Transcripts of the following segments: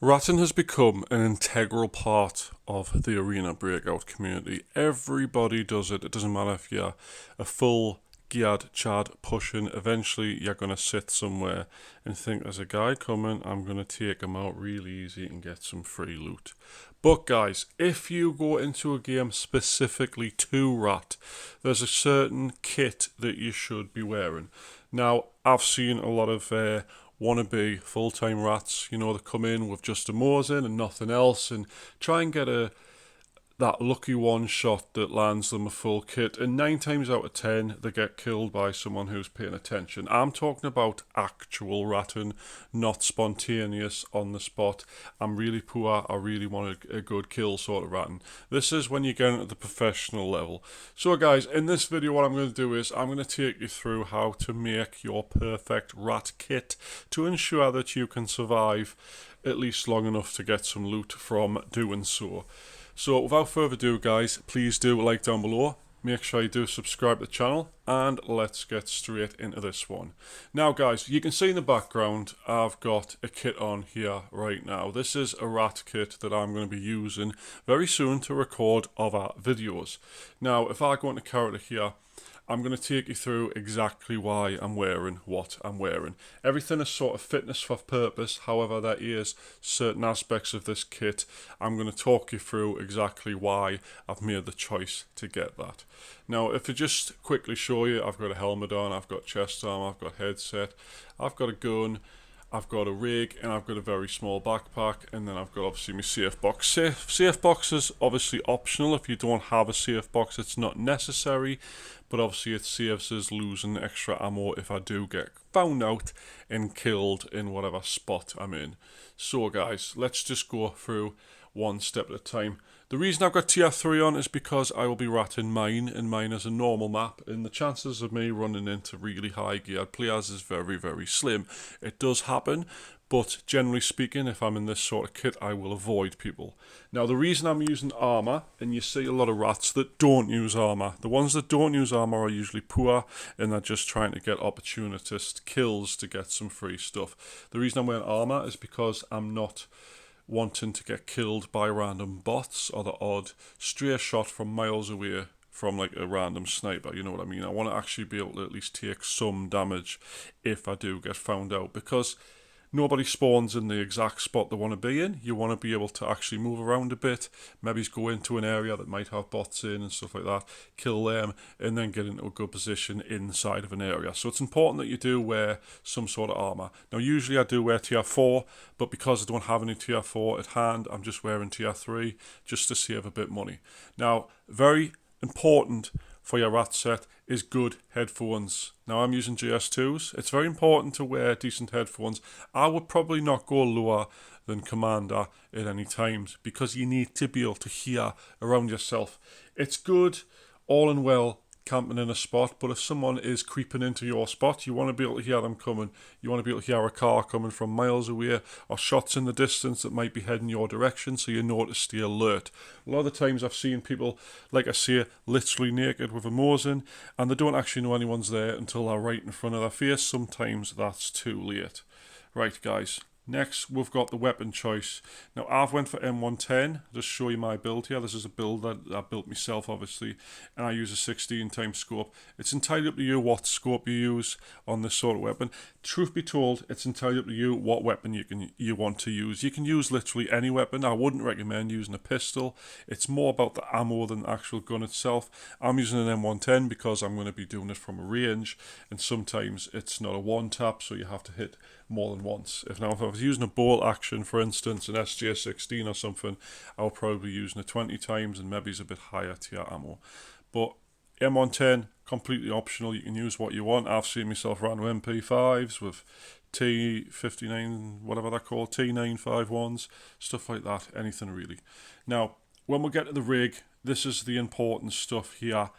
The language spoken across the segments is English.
Ratting has become an integral part of the arena breakout community. Everybody does it. It doesn't matter if you're a full geared Chad pushing. Eventually, you're going to sit somewhere and think, there's a guy coming, I'm going to take him out really easy and get some free loot. But guys, if you go into a game specifically to rat, there's a certain kit that you should be wearing. Now, I've seen a lot of wannabe full-time rats, that come in with just a Mosin and nothing else and try and get that lucky one shot that lands them a full kit, and 9 times out of 10 they get killed by someone who's paying attention. I'm talking about actual ratting, not spontaneous on the spot. I'm really poor, I really want a good kill sort of ratting. This is when you get into the professional level. So guys, in this video what I'm going to do is I'm going to take you through how to make your perfect rat kit to ensure that you can survive at least long enough to get some loot from doing so. So without further ado guys, please do like down below, make sure you do subscribe to the channel, and let's get straight into this one. Now guys, you can see in the background I've got a kit on here right now. This is a rat kit that I'm going to be using very soon to record other videos. Now if I go into character here, I'm going to take you through exactly why I'm wearing what I'm wearing. Everything is sort of fitness for purpose, however there is certain aspects of this kit I'm going to talk you through exactly why I've made the choice to get that. Now if I just quickly show you, I've got a helmet on, I've got chest armor, I've got headset, I've got a gun, I've got a rig, and I've got a very small backpack, and then I've got obviously my safe box. Safe box is obviously optional. If you don't have a safe box, it's not necessary, but obviously it saves us losing extra ammo if I do get found out and killed in whatever spot I'm in. So guys, let's just go through one step at a time. The reason I've got tier 3 on is because I will be ratting mine, and mine is a normal map, and the chances of me running into really high geared players is very, very slim. It does happen, but generally speaking, if I'm in this sort of kit, I will avoid people. Now the reason I'm using armor, and you see a lot of rats that don't use armor, the ones that don't use armor are usually poor, and they're just trying to get opportunist kills to get some free stuff. The reason I'm wearing armor is because I'm not wanting to get killed by random bots or the odd stray shot from miles away from like a random sniper, you know what I mean? I want to actually be able to at least take some damage if I do get found out, because nobody spawns in the exact spot they want to be in. You want to be able to actually move around a bit, maybe go into an area that might have bots in and stuff like that, kill them, and then get into a good position inside of an area. So it's important that you do wear some sort of armor. Now usually I do wear tier 4, but because I don't have any tier 4 at hand, I'm just wearing tier 3 just to save a bit money. Now, very important for your rat set is good headphones. Now I'm using GS2s. It's very important to wear decent headphones. I would probably not go lower than Commander at any times, because you need to be able to hear around yourself. It's good all and well camping in a spot, but if someone is creeping into your spot, you want to be able to hear them coming. You want to be able to hear a car coming from miles away, or shots in the distance that might be heading your direction, so you know to stay alert. A lot of the times I've seen people, like I say, literally naked with a Mosin, and they don't actually know anyone's there until they're right in front of their face. Sometimes that's too late. Right guys, next we've got the weapon choice. Now I've went for M110, just show you my build here. This is a build that I built myself obviously, and I use a 16 times scope. It's entirely up to you what scope you use on this sort of weapon. Truth be told, it's entirely up to you what weapon you want to use. You can use literally any weapon. I wouldn't recommend using a pistol. It's more about the ammo than the actual gun itself. I'm using an M110 because I'm going to be doing it from a range, and sometimes it's not a one tap, so you have to hit more than once. If I was using a bolt action, for instance, an SJ16 or something, I would probably be using it 20 times, and maybe it's a bit higher tier ammo. But M110, completely optional. You can use what you want. I've seen myself run with MP5s, with T59, whatever they're called, T951s, stuff like that, anything really. Now, when we get to the rig, this is the important stuff here.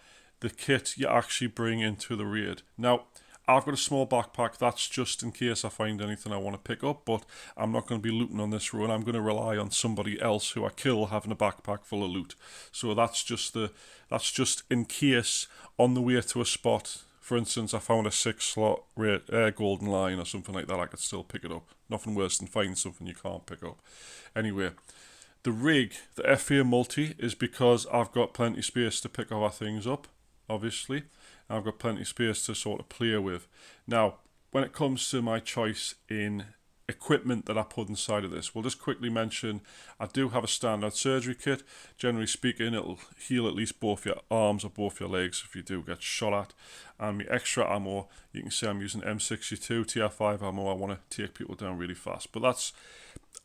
The kit you actually bring into the raid. Now, I've got a small backpack, that's just in case I find anything I want to pick up, but I'm not going to be looting on this run. I'm going to rely on somebody else who I kill having a backpack full of loot. So that's just in case on the way to a spot for instance, I found a 6-slot golden line or something like that, I could still pick it up. Nothing worse than finding something you can't pick up. Anyway, the rig, the FA multi, is because I've got plenty of space to pick other things up, obviously. I've got plenty of space to sort of play with. Now, when it comes to my choice in equipment that I put inside of this, we'll just quickly mention I do have a standard surgery kit. Generally speaking, it'll heal at least both your arms or both your legs if you do get shot at. And my extra ammo, you can see I'm using M62 TR5 ammo. I want to take people down really fast, but that's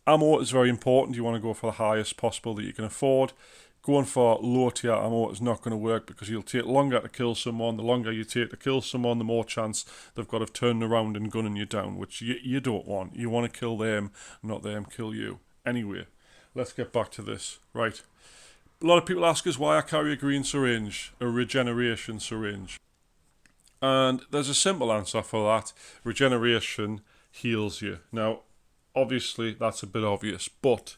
ammo is very important. You want to go for the highest possible that you can afford. Going for low tier ammo is not going to work because you'll take longer to kill someone. The longer you take to kill someone, the more chance they've got of turning around and gunning you down, which you don't want. You want to kill them, not them kill you. Anyway, let's get back to this. Right. A lot of people ask us why I carry a green syringe, a regeneration syringe. And there's a simple answer for that. Regeneration heals you. Now, obviously, that's a bit obvious, but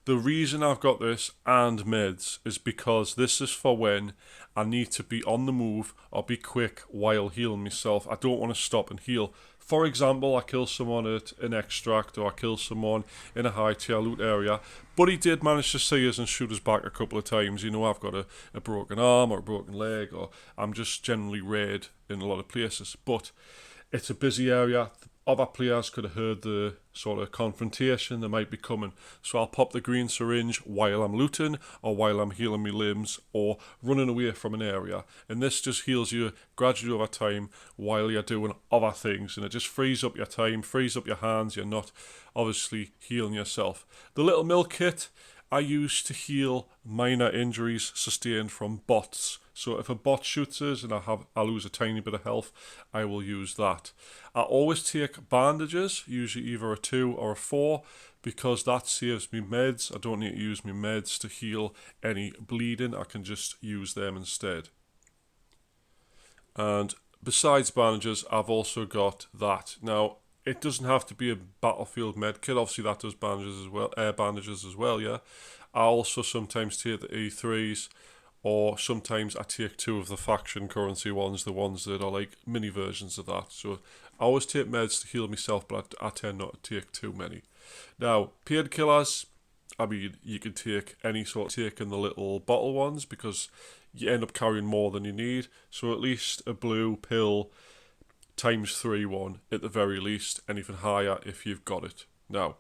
the reason I've got this and meds is because this is for when I need to be on the move or be quick while healing myself. I don't want to stop and heal. For example, I kill someone at an extract or I kill someone in a high tier loot area, but he did manage to see us and shoot us back a couple of times. You know, I've got a broken arm or a broken leg, or I'm just generally raid in a lot of places. But it's a busy area. Other players could have heard the sort of confrontation that might be coming. So I'll pop the green syringe while I'm looting or while I'm healing my limbs or running away from an area. And this just heals you gradually over time while you're doing other things. And it just frees up your time, frees up your hands. You're not obviously healing yourself. The little milk kit I use to heal minor injuries sustained from bots. So if a bot shoots us and I lose a tiny bit of health, I will use that. I always take bandages, usually either a 2 or a 4, because that saves me meds. I don't need to use my meds to heal any bleeding. I can just use them instead. And besides bandages, I've also got that. Now, it doesn't have to be a battlefield med kit. Obviously, that does bandages as well, yeah. I also sometimes take the E3s, or sometimes I take 2 of the faction currency ones, the ones that are like mini versions of that. So I always take meds to heal myself, but I tend not to take too many. Now, painkillers, I mean, you can take any sort, taking the little bottle ones because you end up carrying more than you need. So at least a blue pill ×3 one at the very least, anything higher if you've got it. Now,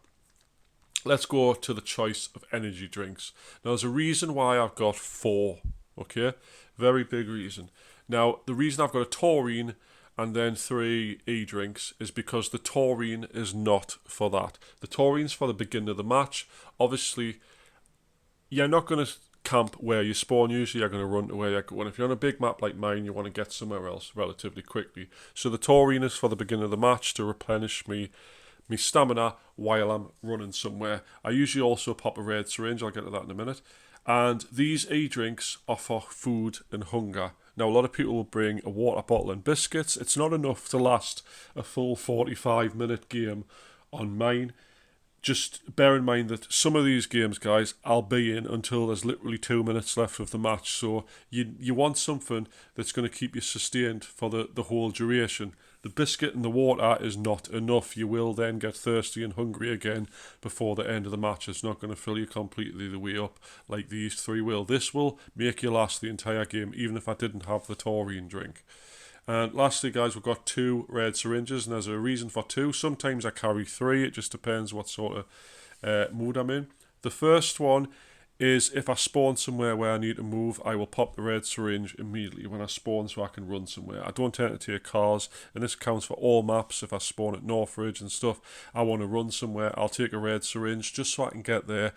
let's go to the choice of energy drinks. Now, there's a reason why I've got 4, okay? Very big reason. Now, the reason I've got a taurine and then 3 e-drinks is because the taurine is not for that. The taurine's for the beginning of the match. Obviously, you're not going to camp where you spawn. Usually you're going to run to where you're going. If you're on a big map like mine, you want to get somewhere else relatively quickly. So the taurine is for the beginning of the match to replenish me stamina while I'm running somewhere. I usually also pop a red syringe. I'll get to that in a minute. And these e-drinks are for food and hunger. Now, a lot of people will bring a water bottle and biscuits. It's not enough to last a full 45-minute game on mine. Just bear in mind that some of these games, guys, I'll be in until there's literally 2 minutes left of the match. So you want something that's going to keep you sustained for the whole duration. The biscuit and the water is not enough. You will then get thirsty and hungry again before the end of the match. It's not going to fill you completely the way up like these 3 will. This will make you last the entire game, even if I didn't have the taurine drink. And lastly, guys, we've got 2 red syringes, and there's a reason for 2. Sometimes I carry 3. It just depends what sort of mood I'm in. The first one is if I spawn somewhere where I need to move, I will pop the red syringe immediately when I spawn so I can run somewhere. I don't tend to take cars, and this counts for all maps. If I spawn at Northridge and stuff, I want to run somewhere, I'll take a red syringe just so I can get there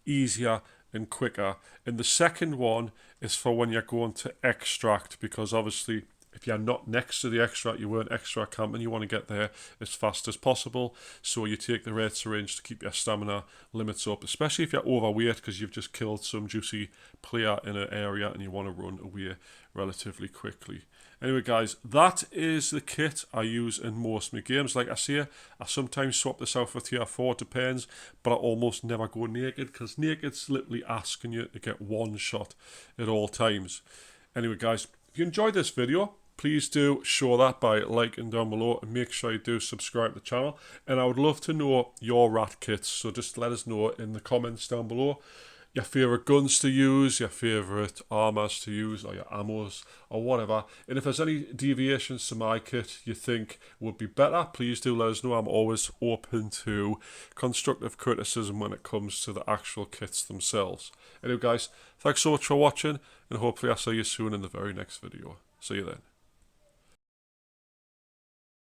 easier and quicker. And the second one is for when you're going to extract, because obviously if you're not next to the extract, you weren't extract camping, you want to get there as fast as possible. So you take the red syringe to keep your stamina limits up, especially if you're overweight because you've just killed some juicy player in an area and you want to run away relatively quickly. Anyway, guys, that is the kit I use in most of my games. Like I say, I sometimes swap this out for tier 4, depends, but I almost never go naked because naked's literally asking you to get one shot at all times. Anyway, guys, if you enjoyed this video, please do show that by liking down below, and make sure you do subscribe to the channel. And I would love to know your rat kits, so just let us know in the comments down below your favourite guns to use, your favourite armours to use, or your ammos, or whatever. And if there's any deviations to my kit you think would be better, please do let us know. I'm always open to constructive criticism when it comes to the actual kits themselves. Anyway guys, thanks so much for watching, and hopefully I'll see you soon in the very next video. See you then.